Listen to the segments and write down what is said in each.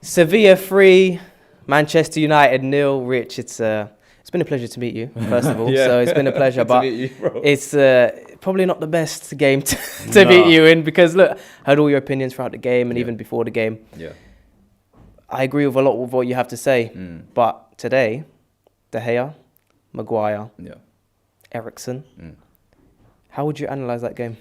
Sevilla 3, Manchester United 0. Rich, it's been a pleasure to meet you, first of all. Yeah. So it's been a pleasure, but meet you, bro. it's probably not the best game to beat you in because, look, I heard all your opinions throughout the game and even before the game. Yeah. I agree with a lot of what you have to say, but today, De Gea, Maguire, Eriksen, how would you analyse that game?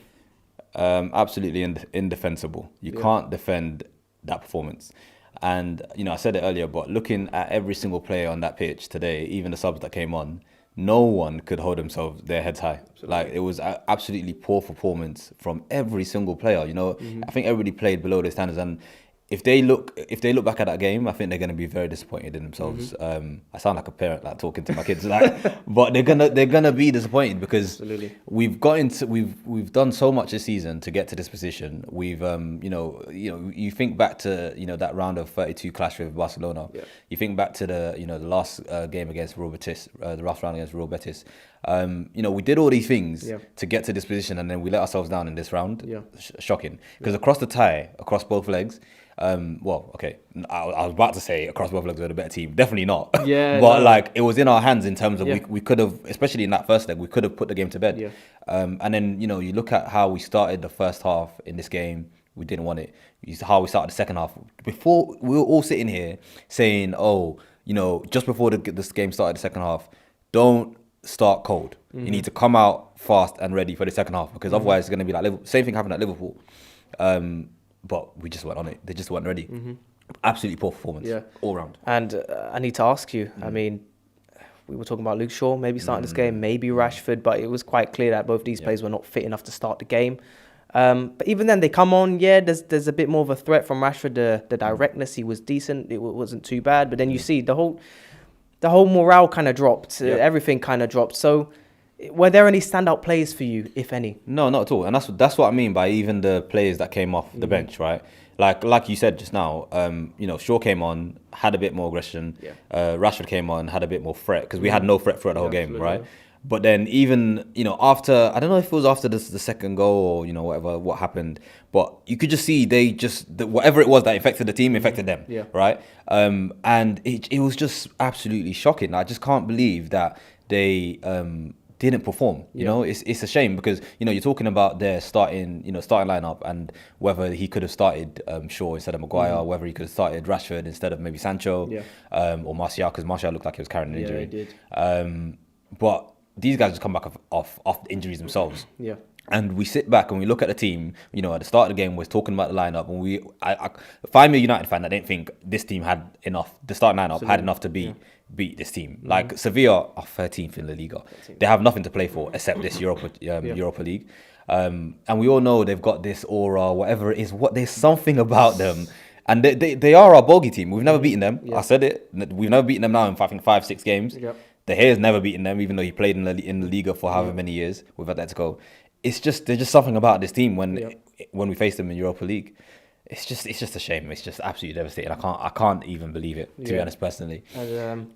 Absolutely indefensible. You can't defend that performance. And, I said it earlier, but looking at every single player on that pitch today, even the subs that came on, no one could hold themselves their heads high. Absolutely. Like, it was absolutely poor performance from every single player. I think everybody played below their standards. And if they look back at that game, I think they're going to be very disappointed in themselves. I sound like a parent, like talking to my kids, but they're gonna be disappointed because we've done so much this season to get to this position. We've you think back to that round of 32 clash with Barcelona. Yeah. You think back to the last game against Real Betis, the last round against Real Betis. We did all these things to get to this position, and then we let ourselves down in this round. Yeah. Shocking, because across the tie, across both legs. I was about to say across both legs we're the better team. Definitely not. Yeah. But it was in our hands in terms of we could have, especially in that first leg, we could have put the game to bed. Yeah. And then you look at how we started the first half in this game. We didn't want it. How we started the second half. Before we were all sitting here saying, just before this game started the second half, don't start cold. You need to come out fast and ready for the second half because otherwise it's going to be like same thing happened at Liverpool. But we just weren't on it. They just weren't ready. Absolutely poor performance all round. And I need to ask you, I mean, we were talking about Luke Shaw maybe starting this game, maybe Rashford, but it was quite clear that both these players were not fit enough to start the game. But even then, they come on, there's a bit more of a threat from Rashford. The directness, he was decent. It wasn't too bad. But then you see the whole morale kind of dropped. Everything kind of dropped. So were there any standout players for you, if any? No, not at all. And that's what I mean by even the players that came off the bench, right? Like you said just now, Shaw came on, had a bit more aggression. Rashford came on, had a bit more threat because we had no threat throughout the whole game, right? But then even, after, I don't know if it was after the second goal or, what happened, but you could just see whatever it was that affected the team, affected them, right? And it was just absolutely shocking. I just can't believe that they didn't perform. It's a shame because you're talking about their starting lineup and whether he could have started Shaw instead of Maguire, whether he could have started Rashford instead of maybe Sancho, or Martial, because Martial looked like he was carrying an injury. He did. But these guys just come back off injuries themselves. Yeah. And we sit back and we look at the team. At the start of the game, we're talking about the lineup, and if I'm a United fan, I didn't think this team had enough. The starting lineup had enough to beat this team. Like Sevilla are 13th in La Liga. They have nothing to play for except this Europa League. And we all know they've got this aura, whatever it is. There's something about them. And they are our bogey team. We've never beaten them. I said it. We've never beaten them now in I think 5-6 games. De Gea's never beaten them, even though he played in the Liga for however many years with Atletico. There's just something about this team when we face them in Europa League. It's just a shame. It's just absolutely devastating. I can't even believe it, to be honest, personally. And,